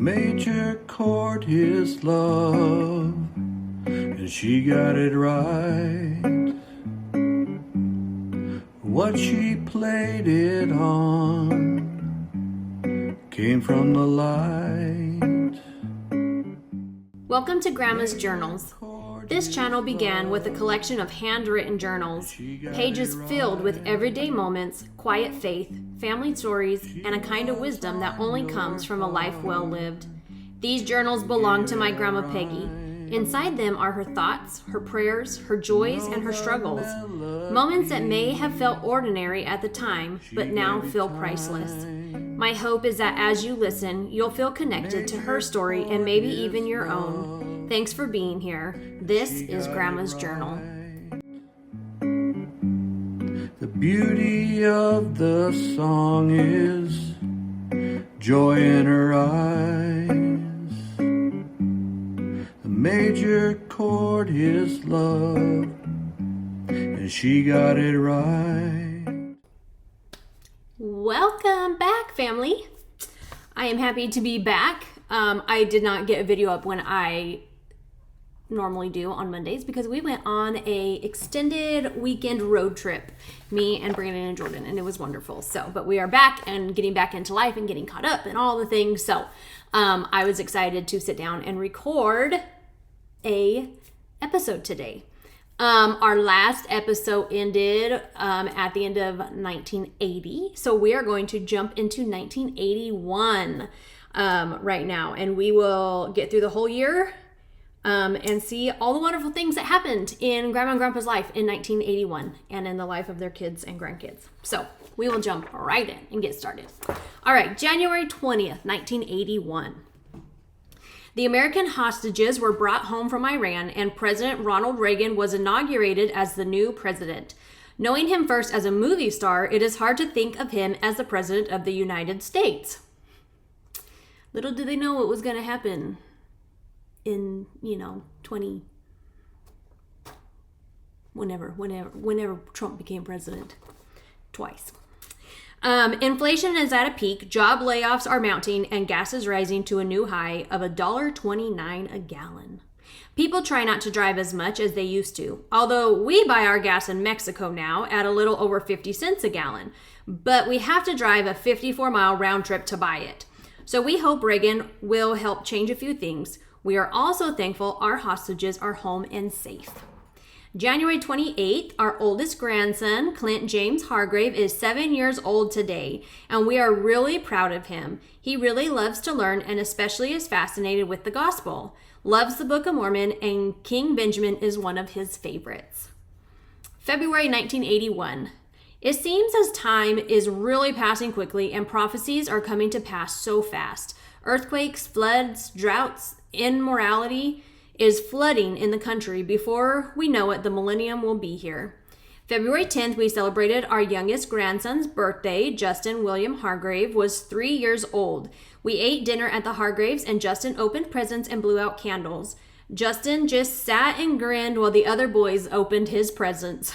major chord his love, and she got it right. What she played it on came from the light. Welcome to Grandma's Journals. This channel began with a collection of handwritten journals, pages filled with everyday moments, quiet faith, family stories, and a kind of wisdom that only comes from a life well lived. These journals belong to my Grandma Peggy. Inside them are her thoughts, her prayers, her joys, and her struggles. Moments that may have felt ordinary at the time, but now feel priceless. My hope is that as you listen, you'll feel connected to her story and maybe even your own. Thanks for being here. This is Grandma's Journal. The beauty of the song is joy in her eyes. The major chord is love, and she got it right. Welcome back, family. I am happy to be back. I did not get a video up when I normally do on Mondays because we went on a extended weekend road trip, me and Brandon and Jordan, and it was wonderful. But we are back and getting back into life and getting caught up and all the things. So I was excited to sit down and record a episode today. Our last episode ended at the end of 1980, so we are going to jump into 1981 right now, and we will get through the whole year and see all the wonderful things that happened in Grandma and Grandpa's life in 1981 and in the life of their kids and grandkids. So we will jump right in and get started. All right, January 20th, 1981. The American hostages were brought home from Iran, and President Ronald Reagan was inaugurated as the new president. Knowing him first as a movie star, it is hard to think of him as the president of the United States. Little did they know what was going to happen in, whenever Trump became president. Twice. Inflation is at a peak, job layoffs are mounting, and gas is rising to a new high of $1.29 a gallon. People try not to drive as much as they used to, although we buy our gas in Mexico now at a little over 50 cents a gallon, but we have to drive a 54-mile round trip to buy it. So we hope Reagan will help change a few things. We are also thankful our hostages are home and safe. January 28th, our oldest grandson, Clint James Hargrave, is 7 years old today, and we are really proud of him. He really loves to learn and especially is fascinated with the gospel, loves the Book of Mormon, and King Benjamin is one of his favorites. February 1981. It seems as time is really passing quickly and prophecies are coming to pass so fast. Earthquakes, floods, droughts, immorality is flooding in the country. Before we know it, the millennium will be here. February 10th, we celebrated our youngest grandson's birthday. Justin William Hargrave was 3 years old. We ate dinner at the Hargraves, and Justin opened presents and blew out candles. Justin just sat and grinned while the other boys opened his presents.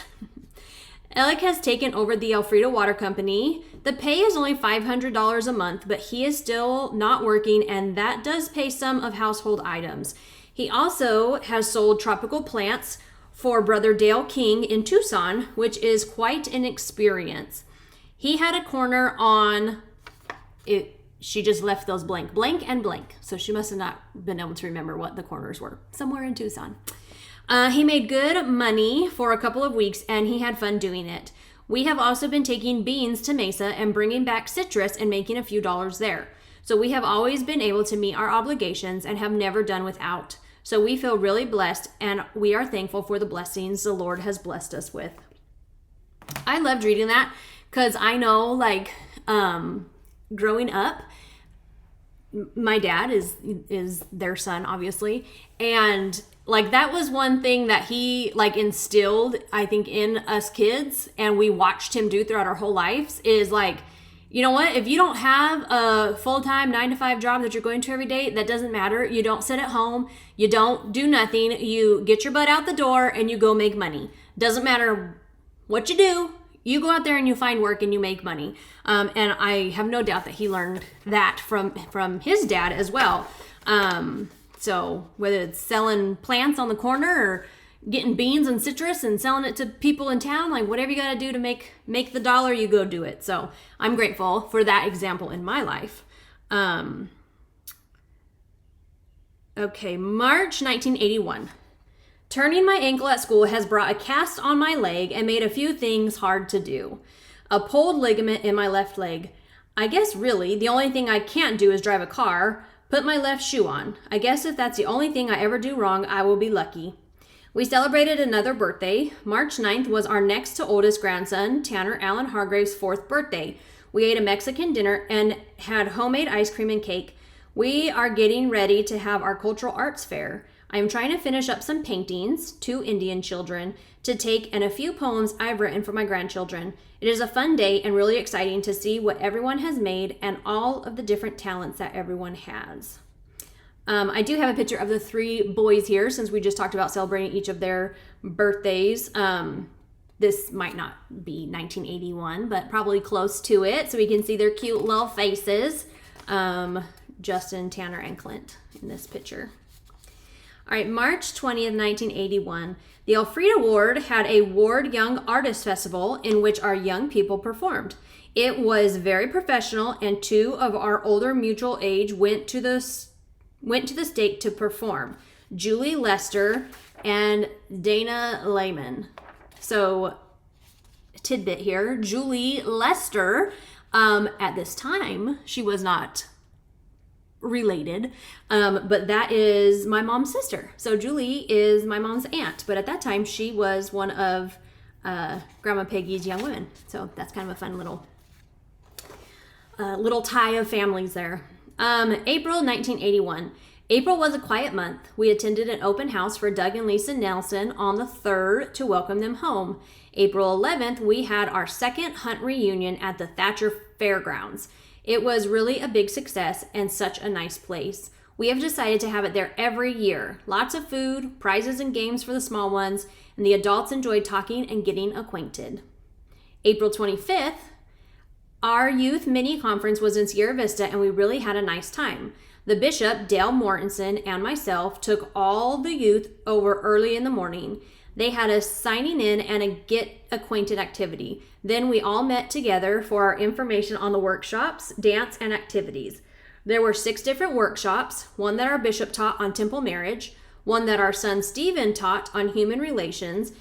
Alec has taken over the Elfrida Water Company. The pay is only $500 a month, but he is still not working, and that does pay some of household items. He also has sold tropical plants for Brother Dale King in Tucson, which is quite an experience. He had a corner on it. She just left those blank and blank. So she must have not been able to remember what the corners were. Somewhere in Tucson. He made good money for a couple of weeks, and he had fun doing it. We have also been taking beans to Mesa and bringing back citrus and making a few dollars there. So we have always been able to meet our obligations and have never done without. So we feel really blessed, and we are thankful for the blessings the Lord has blessed us with. I loved reading that because I know, growing up, my dad is their son, obviously, and that was one thing that he instilled, I think, in us kids, and we watched him do throughout our whole lives is you know what? If you don't have a full-time 9-to-5 job that you're going to every day, that doesn't matter. You don't sit at home. You don't do nothing. You get your butt out the door and you go make money. Doesn't matter what you do. You go out there and you find work and you make money. And I have no doubt that he learned that from his dad as well. So whether it's selling plants on the corner or getting beans and citrus and selling it to people in town, like whatever you got to do to make the dollar, you go do it. So I'm grateful for that example in my life. Okay, March 1981. Turning my ankle at school has brought a cast on my leg and made a few things hard to do. A pulled ligament in my left leg. I guess really the only thing I can't do is drive a car. Put my left shoe on. I guess if that's the only thing I ever do wrong, I will be lucky. We celebrated another birthday. March 9th was our next to oldest grandson, Tanner Allen Hargrave's 4th birthday. We ate a Mexican dinner and had homemade ice cream and cake. We are getting ready to have our cultural arts fair. I am trying to finish up some paintings, 2 Indian children, to take and a few poems I've written for my grandchildren. It is a fun day and really exciting to see what everyone has made and all of the different talents that everyone has. I do have a picture of the 3 boys here since we just talked about celebrating each of their birthdays. This might not be 1981, but probably close to it, so we can see their cute little faces. Justin, Tanner, and Clint in this picture. All right, March 20th, 1981, the Elfrida Ward had a Ward Young Artist Festival in which our young people performed. It was very professional, and 2 of our older mutual age went to the state to perform. Julie Lester and Dana Lehman. So, tidbit here, Julie Lester, at this time, she was not related, but that is my mom's sister. So Julie is my mom's aunt, but at that time she was one of Grandma Peggy's young women. So that's kind of a fun little tie of families there. April 1981. April was a quiet month. We attended an open house for Doug and Lisa Nelson on the 3rd to welcome them home. April 11th, we had our 2nd hunt reunion at the Thatcher Fairgrounds. It was really a big success and such a nice place. We have decided to have it there every year. Lots of food, prizes and games for the small ones, and the adults enjoyed talking and getting acquainted. April 25th, our youth mini conference was in Sierra Vista and we really had a nice time. The bishop, Dale Mortensen, and myself took all the youth over early in the morning. They had a signing in and a get acquainted activity. Then we all met together for our information on the workshops, dance, and activities. There were 6 different workshops, one that our bishop taught on temple marriage, one that our son Stephen taught on human relations,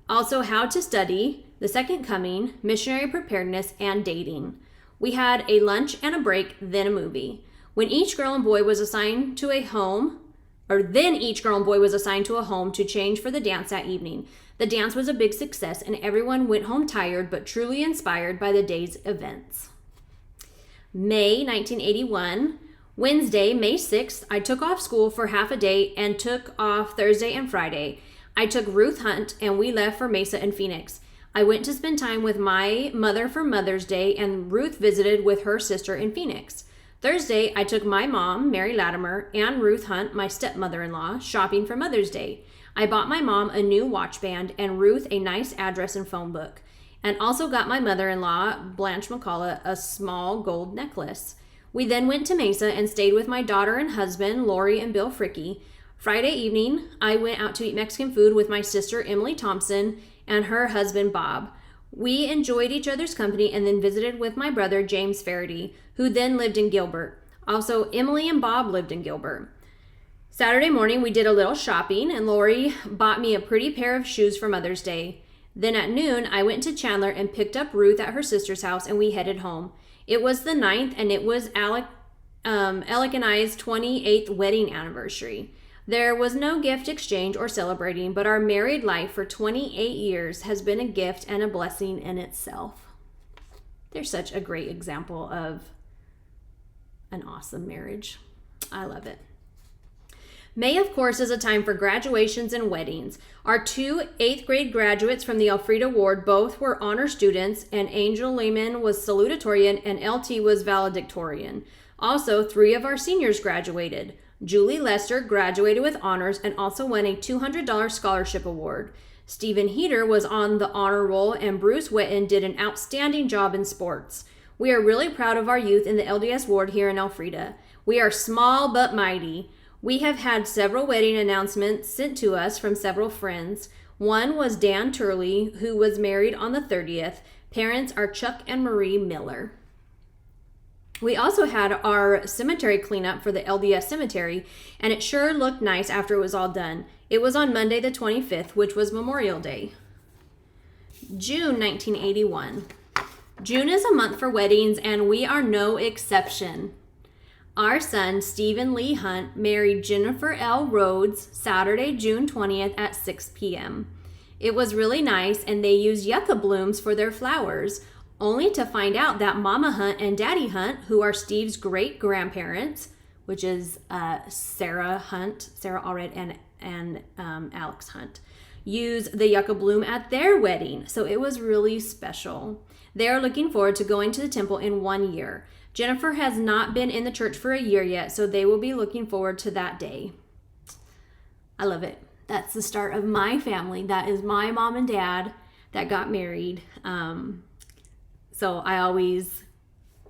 also how to study, the second coming, missionary preparedness, and dating. We had a lunch and a break, then a movie. When each girl and boy was assigned to a home, then each girl and boy was assigned to a home to change for the dance that evening. The dance was a big success and everyone went home tired but truly inspired by the day's events. May 1981, Wednesday, May 6th, I took off school for half a day and took off Thursday and Friday. I took Ruth Hunt and we left for Mesa and Phoenix. I went to spend time with my mother for Mother's Day and Ruth visited with her sister in Phoenix. Thursday, I took my mom, Mary Latimer, and Ruth Hunt, my stepmother-in-law, shopping for Mother's Day. I bought my mom a new watch band and Ruth a nice address and phone book, and also got my mother-in-law, Blanche McCullough, a small gold necklace. We then went to Mesa and stayed with my daughter and husband, Lori and Bill Fricky. Friday evening, I went out to eat Mexican food with my sister, Emily Thompson, and her husband, Bob. We enjoyed each other's company and then visited with my brother, James Faraday, who then lived in Gilbert. Also, Emily and Bob lived in Gilbert. Saturday morning, we did a little shopping, and Lori bought me a pretty pair of shoes for Mother's Day. Then at noon, I went to Chandler and picked up Ruth at her sister's house, and we headed home. It was the 9th, and it was Alec and I's 28th wedding anniversary. There was no gift exchange or celebrating, but our married life for 28 years has been a gift and a blessing in itself. They're such a great example of an awesome marriage. I love it. May, of course, is a time for graduations and weddings. Our 2 8th grade graduates from the Elfrida Ward both were honor students, and Angel Lehman was salutatorian and LT was valedictorian. Also, 3 of our seniors graduated. Julie Lester graduated with honors and also won a $200 scholarship award. Stephen Heater was on the honor roll, and Bruce Witten did an outstanding job in sports. We are really proud of our youth in the LDS ward here in Elfrida. We are small but mighty. We have had several wedding announcements sent to us from several friends. One was Dan Turley, who was married on the 30th. Parents are Chuck and Marie Miller. We also had our cemetery cleanup for the LDS cemetery, and it sure looked nice after it was all done. It was on Monday the 25th, which was Memorial Day. June 1981. June is a month for weddings, and we are no exception. Our son, Stephen Lee Hunt, married Jennifer L. Rhodes Saturday, June 20th at 6 p.m. It was really nice, and they used yucca blooms for their flowers, only to find out that Mama Hunt and Daddy Hunt, who are Steve's great-grandparents, which is Sarah Allred and Alex Hunt, use the yucca bloom at their wedding. So it was really special. They are looking forward to going to the temple in 1 year. Jennifer has not been in the church for a year yet, so they will be looking forward to that day. I love it. That's the start of my family. That is my mom and dad that got married. So I always,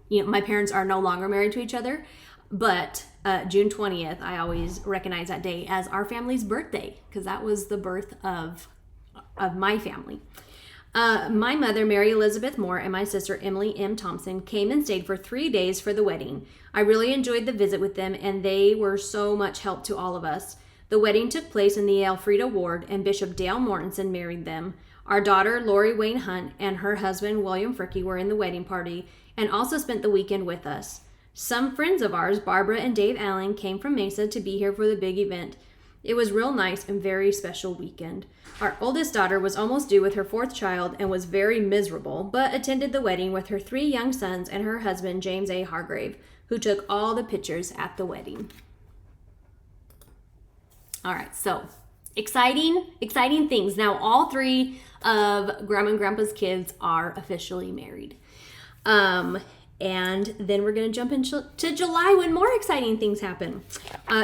my parents are no longer married to each other, but June 20th, I always recognize that day as our family's birthday, because that was the birth of my family. My mother, Mary Elizabeth Moore, and my sister, Emily M. Thompson, came and stayed for 3 days for the wedding. I really enjoyed the visit with them, and they were so much help to all of us. The wedding took place in the Elfrida ward, and Bishop Dale Mortensen married them. Our daughter, Lori Wayne Hunt, and her husband, William Fricke, were in the wedding party and also spent the weekend with us. Some friends of ours, Barbara and Dave Allen, came from Mesa to be here for the big event. It was real nice and very special weekend. Our oldest daughter was almost due with her 4th child and was very miserable, but attended the wedding with her 3 young sons and her husband, James A. Hargrave, who took all the pictures at the wedding. All right, so exciting things. Now, all 3 of Grandma and Grandpa's kids are officially married. And then we're going to jump into July when more exciting things happen.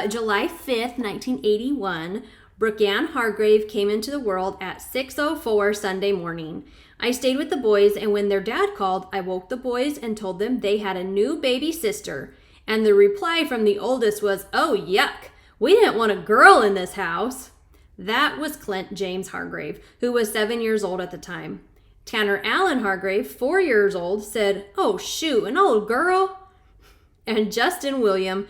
July 5th, 1981, Brooke Ann Hargrave came into the world at 6:04 Sunday morning. I stayed with the boys, and when their dad called, I woke the boys and told them they had a new baby sister. And the reply from the oldest was, "Oh, yuck. We didn't want a girl in this house." That was Clint James Hargrave, who was 7 years old at the time. Tanner Allen Hargrave, 4 years old, said, "Oh, shoot, an old girl?" And Justin William,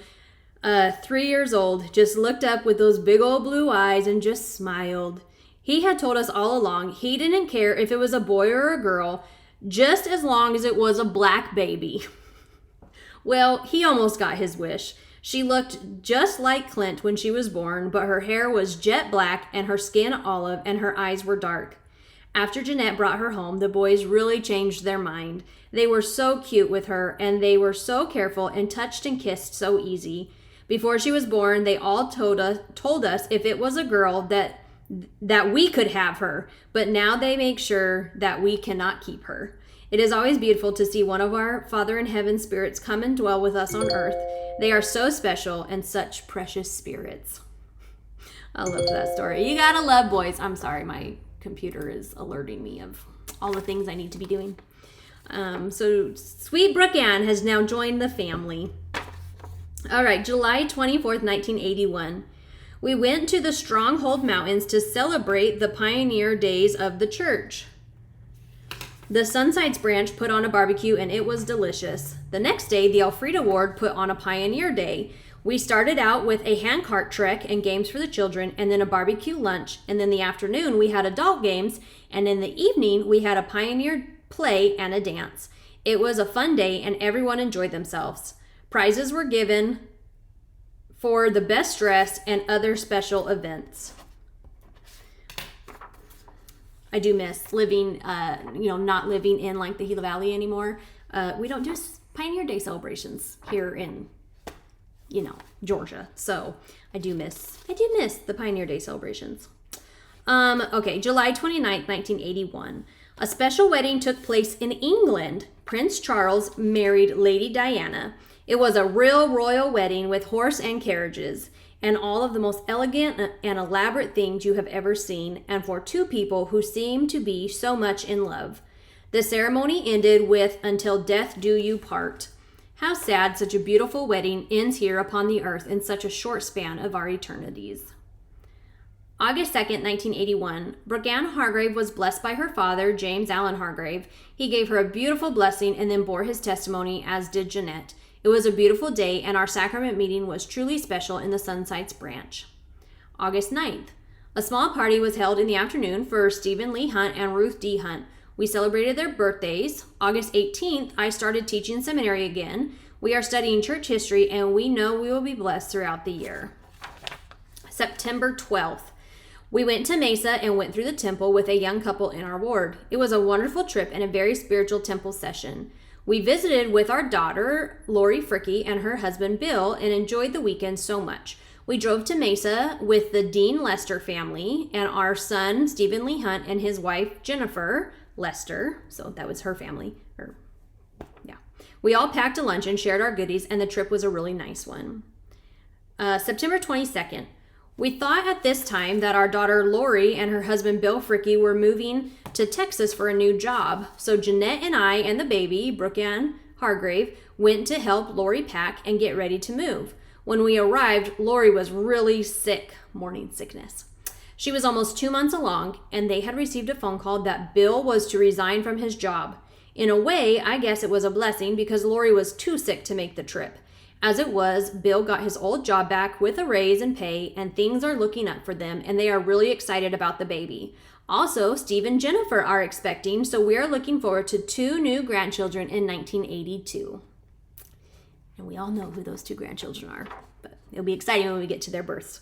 3 years old, just looked up with those big old blue eyes and just smiled. He had told us all along he didn't care if it was a boy or a girl, just as long as it was a black baby. Well, he almost got his wish. She looked just like Clint when she was born, but her hair was jet black and her skin olive and her eyes were dark. After Jeanette brought her home, the boys really changed their mind. They were so cute with her, and they were so careful and touched and kissed so easy. Before she was born, they all told us if it was a girl that we could have her, but now they make sure that we cannot keep her. It is always beautiful to see one of our Father in Heaven spirits come and dwell with us on earth. They are so special and such precious spirits. I love that story. You gotta love boys. I'm sorry, my computer is alerting me of all the things I need to be doing. So sweet Brooke Ann has now joined the family. All right, July 24th, 1981. We went to the Stronghold Mountains to celebrate the pioneer days of the church. The Sunsides branch put on a barbecue and it was delicious. The next day, the Elfrida Ward put on a pioneer day. We started out with a handcart trek and games for the children, and then a barbecue lunch, and then the afternoon we had adult games, and in the evening we had a pioneer play and a dance. It was a fun day and everyone enjoyed themselves. Prizes were given for the best dress and other special events. I do miss living, not living in like the Gila Valley anymore. We don't do Pioneer Day celebrations here in, Georgia. So I do miss the Pioneer Day celebrations. Okay, July 29th, 1981. A special wedding took place in England. Prince Charles married Lady Diana. It was a real royal wedding with horse and carriages. and all of the most elegant and elaborate things you have ever seen, and for two people who seem to be so much in love. The ceremony ended with "Until death do you part." How sad such a beautiful wedding ends here upon the earth in such a short span of our eternities. August 2nd, 1981, Brooke-Ann Hargrave was blessed by her father, James Allen Hargrave. He gave her a beautiful blessing and then bore his testimony, as did Jeanette. It was a beautiful day, and our sacrament meeting was truly special in the Sunsites branch. August 9th, a small party was held in the afternoon for Stephen Lee Hunt and Ruth D. Hunt. We celebrated their birthdays. August 18th, I started teaching seminary again. We are studying church history, and we know we will be blessed throughout the year. September 12th, we went to Mesa and went through the temple with a young couple in our ward. It was a wonderful trip and a very spiritual temple session. We visited with our daughter, Lori Fricky, and her husband, Bill, and enjoyed the weekend so much. We drove to Mesa with the Dean Lester family and our son, Stephen Lee Hunt, and his wife, Jennifer Lester. So that was her family. We all packed a lunch and shared our goodies, and the trip was a really nice one. September 22nd. We thought at this time that our daughter Lori and her husband Bill Fricky were moving to Texas for a new job. So Jeanette and I and the baby, Brooke-Ann Hargrave, went to help Lori pack and get ready to move. When we arrived, Lori was really sick, morning sickness. She was almost 2 months along, and they had received a phone call that Bill was to resign from his job. In a way, I guess it was a blessing because Lori was too sick to make the trip. As it was, Bill got his old job back with a raise in pay, and things are looking up for them, and they are really excited about the baby. Also, Steve and Jennifer are expecting, so we are looking forward to 2 new grandchildren in 1982. And we all know who those 2 grandchildren are, but it'll be exciting when we get to their births.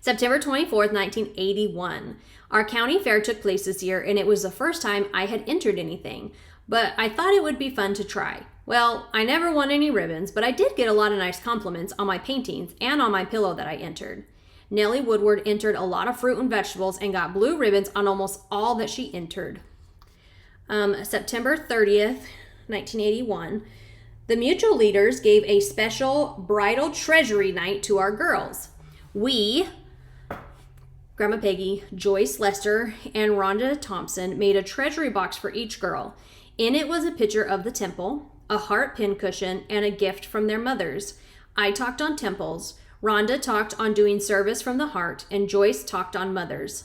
September 24th, 1981. Our county fair took place this year, and it was the first time I had entered anything, but I thought it would be fun to try. Well, I never won any ribbons, but I did get a lot of nice compliments on my paintings and on my pillow that I entered. Nellie Woodward entered a lot of fruit and vegetables and got blue ribbons on almost all that she entered. September 30th, 1981. The Mutual leaders gave a special bridal treasury night to our girls. We, Grandma Peggy, Joyce Lester, and Rhonda Thompson, made a treasury box for each girl. In it was a picture of the temple, a heart pincushion, and a gift from their mothers. I talked on temples, Rhonda talked on doing service from the heart, and Joyce talked on mothers.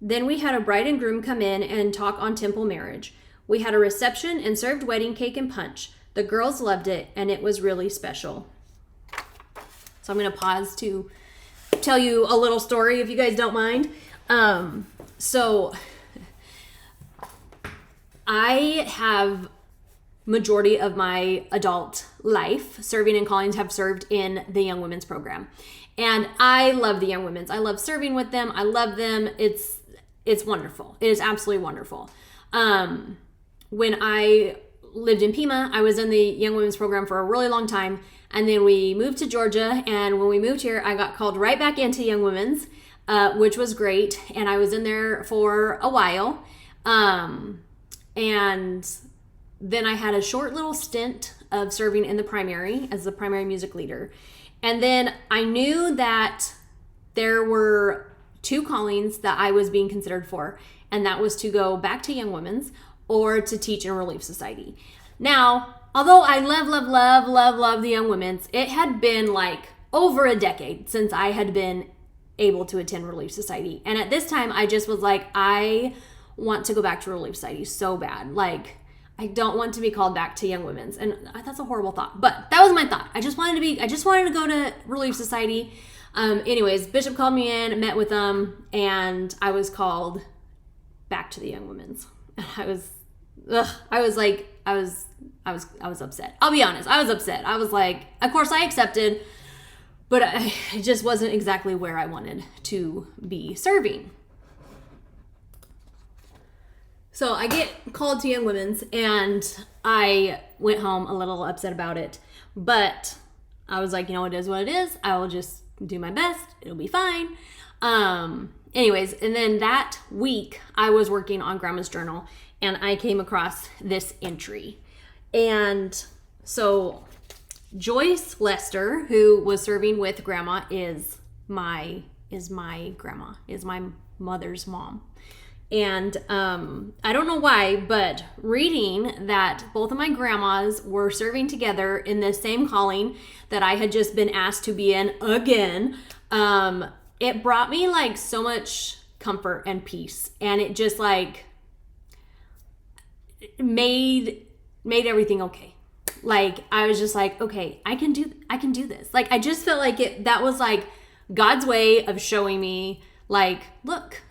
Then we had a bride and groom come in and talk on temple marriage. We had a reception and served wedding cake and punch. The girls loved it, and it was really special. So I'm going to pause to tell you a little story if you guys don't mind. So I have majority of my adult life serving in callings have served in the Young Women's program. And I love the Young Women's. I love serving with them. I love them. It's wonderful. It is absolutely wonderful. When I lived in Pima, I was in the Young Women's program for a really long time. And then we moved to Georgia. And when we moved here, I got called right back into Young Women's, which was great. And I was in there for a while. And then I had a short little stint of serving in the primary as the primary music leader. And then I knew that there were 2 callings that I was being considered for, and that was to go back to Young Women's or to teach in Relief Society. Now, although I love the Young Women's, it had been like over a decade since I had been able to attend Relief Society. And at this time, I just was like, I want to go back to Relief Society so bad. Like, I don't want to be called back to Young Women's. And that's a horrible thought, but that was my thought. I just wanted to go to Relief Society. Anyways, Bishop called me in, met with them, and I was called back to the Young Women's. And I was upset. I'll be honest. I was upset. I was like, of course I accepted, but it just wasn't exactly where I wanted to be serving. So I get called to Young Women's, and I went home a little upset about it. But I was like, it is what it is. I will just do my best. It'll be fine. Anyways, and then that week, I was working on Grandma's Journal, and I came across this entry. And so Joyce Lester, who was serving with Grandma, is my grandma, is my mother's mom. And I don't know why, but reading that both of my grandmas were serving together in the same calling that I had just been asked to be in again, it brought me like so much comfort and peace. And it just like made everything okay. Like I was just like, okay, I can do this. Like I just felt like that was like God's way of showing me like, look,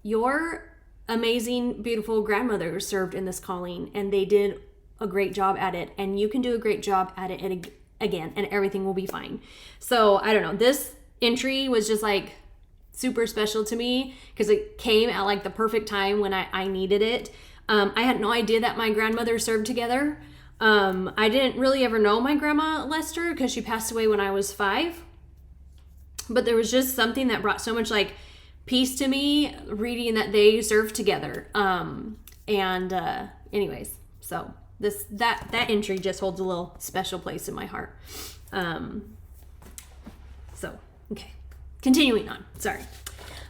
your amazing, beautiful grandmother served in this calling and they did a great job at it, and you can do a great job at it again, and everything will be fine. So I don't know, this entry was just like super special to me because it came at like the perfect time when I needed it. I had no idea that my grandmother served together. I didn't really ever know my grandma Lester because she passed away when I was 5. But there was just something that brought so much like peace to me reading that they served together. Anyways, so that entry just holds a little special place in my heart. So, okay. Continuing on. Sorry.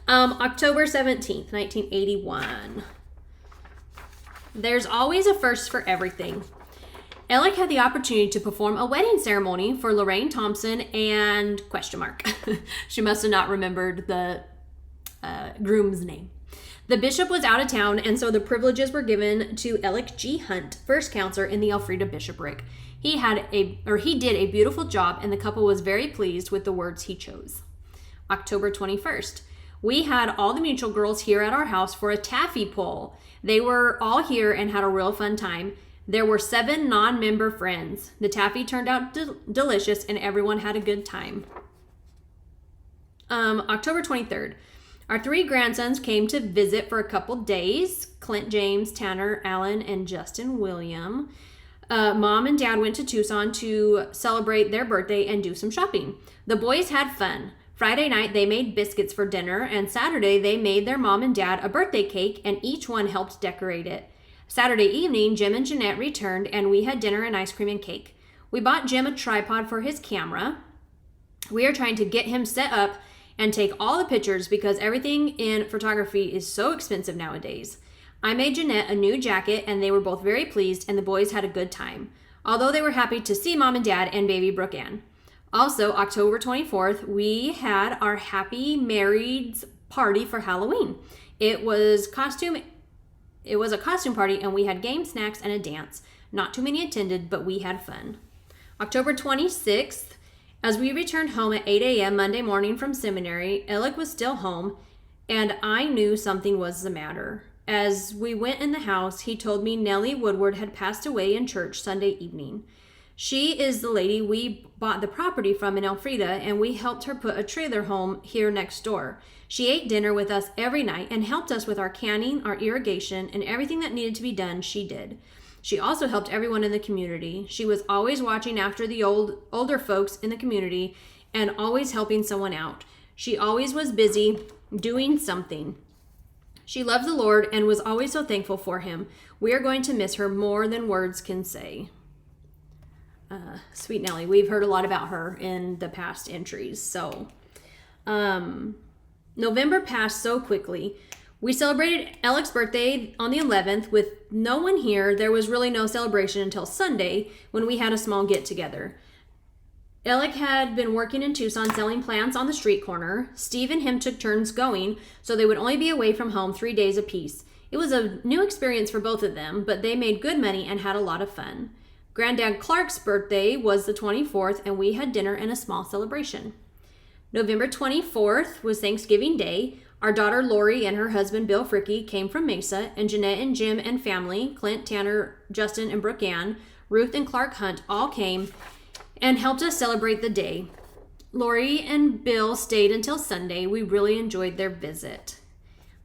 October 17th, 1981. There's always a first for everything. Alec had the opportunity to perform a wedding ceremony for Lorraine Thompson and ... She must have not remembered the groom's name. The bishop was out of town, and so the privileges were given to Alec G. Hunt, first counselor in the Elfrida bishopric. He did a beautiful job, and the couple was very pleased with the words he chose. October 21st. We had all the mutual girls here at our house for a taffy pull. They were all here and had a real fun time. There were 7 non-member friends. The taffy turned out delicious, and everyone had a good time. October 23rd. Our 3 grandsons came to visit for a couple days. Clint James, Tanner Allen, and Justin William. Mom and Dad went to Tucson to celebrate their birthday and do some shopping. The boys had fun. Friday night, they made biscuits for dinner, and Saturday, they made their mom and dad a birthday cake, and each one helped decorate it. Saturday evening, Jim and Jeanette returned, and we had dinner and ice cream and cake. We bought Jim a tripod for his camera. We are trying to get him set up and take all the pictures because everything in photography is so expensive nowadays. I made Jeanette a new jacket, and they were both very pleased, and the boys had a good time, although they were happy to see Mom and Dad and baby Brooke Ann. Also, October 24th, we had our Happy Marrieds party for Halloween. It was a costume party, and we had games, snacks, and a dance. Not too many attended, but we had fun. October 26th, as we returned home at 8 a.m. Monday morning from seminary, Alec was still home, and I knew something was the matter. As we went in the house, he told me Nellie Woodward had passed away in church Sunday evening. She is the lady we bought the property from in Elfrida, and we helped her put a trailer home here next door. She ate dinner with us every night and helped us with our canning, our irrigation, and everything that needed to be done, she did. She also helped everyone in the community. She was always watching after the older folks in the community and always helping someone out. She always was busy doing something. She loved the Lord and was always so thankful for him. We are going to miss her more than words can say. Sweet Nellie. We've heard a lot about her in the past entries. So, November passed so quickly. We celebrated Alec's birthday on the 11th with no one here. There was really no celebration until Sunday when we had a small get-together. Alec had been working in Tucson selling plants on the street corner. Steve and him took turns going, so they would only be away from home 3 days apiece. It was a new experience for both of them, but they made good money and had a lot of fun. Granddad Clark's birthday was the 24th, and we had dinner and a small celebration. November 24th was Thanksgiving Day. Our daughter Lori and her husband Bill Fricky came from Mesa, and Jeanette and Jim and family, Clint, Tanner, Justin, and Brooke Ann, Ruth and Clark Hunt all came and helped us celebrate the day. Lori and Bill stayed until Sunday. We really enjoyed their visit.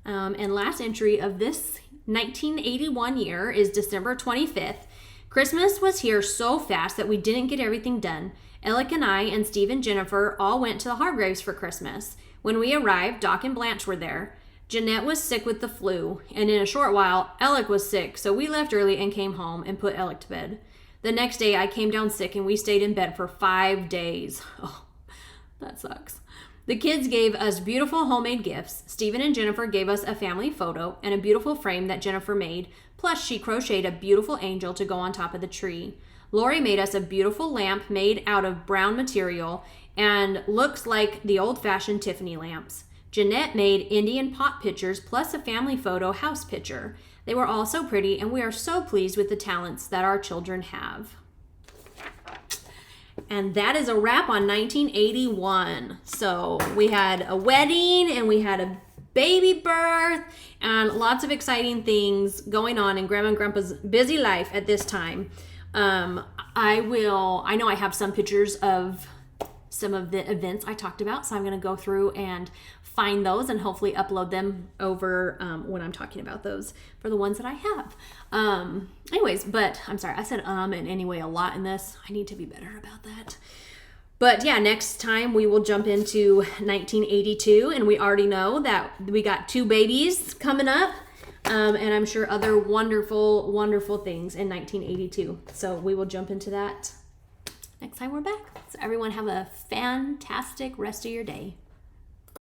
And last entry of this 1981 year is December 25th. Christmas was here so fast that we didn't get everything done. Alec and I and Steve and Jennifer all went to the Hargraves for Christmas. When we arrived, Doc and Blanche were there. Jeanette was sick with the flu, and in a short while, Alec was sick, so we left early and came home and put Alec to bed. The next day, I came down sick and we stayed in bed for 5 days. Oh, that sucks. The kids gave us beautiful homemade gifts. Stephen and Jennifer gave us a family photo and a beautiful frame that Jennifer made. Plus, she crocheted a beautiful angel to go on top of the tree. Lori made us a beautiful lamp made out of brown material and looks like the old-fashioned Tiffany lamps. Jeanette made Indian pot pictures plus a family photo house picture. They were all so pretty, and we are so pleased with the talents that our children have. And that is a wrap on 1981. So we had a wedding and we had a baby birth and lots of exciting things going on in Grandma and Grandpa's busy life at this time. I know I have some pictures of some of the events I talked about, so I'm going to go through and find those and hopefully upload them over when I'm talking about those for the ones that I have. Anyways, but I'm sorry, I said and anyway a lot in this. I need to be better about that. But yeah, next time we will jump into 1982, and we already know that we got 2 babies coming up, and I'm sure other wonderful, wonderful things in 1982. So we will jump into that next time we're back. So everyone have a fantastic rest of your day.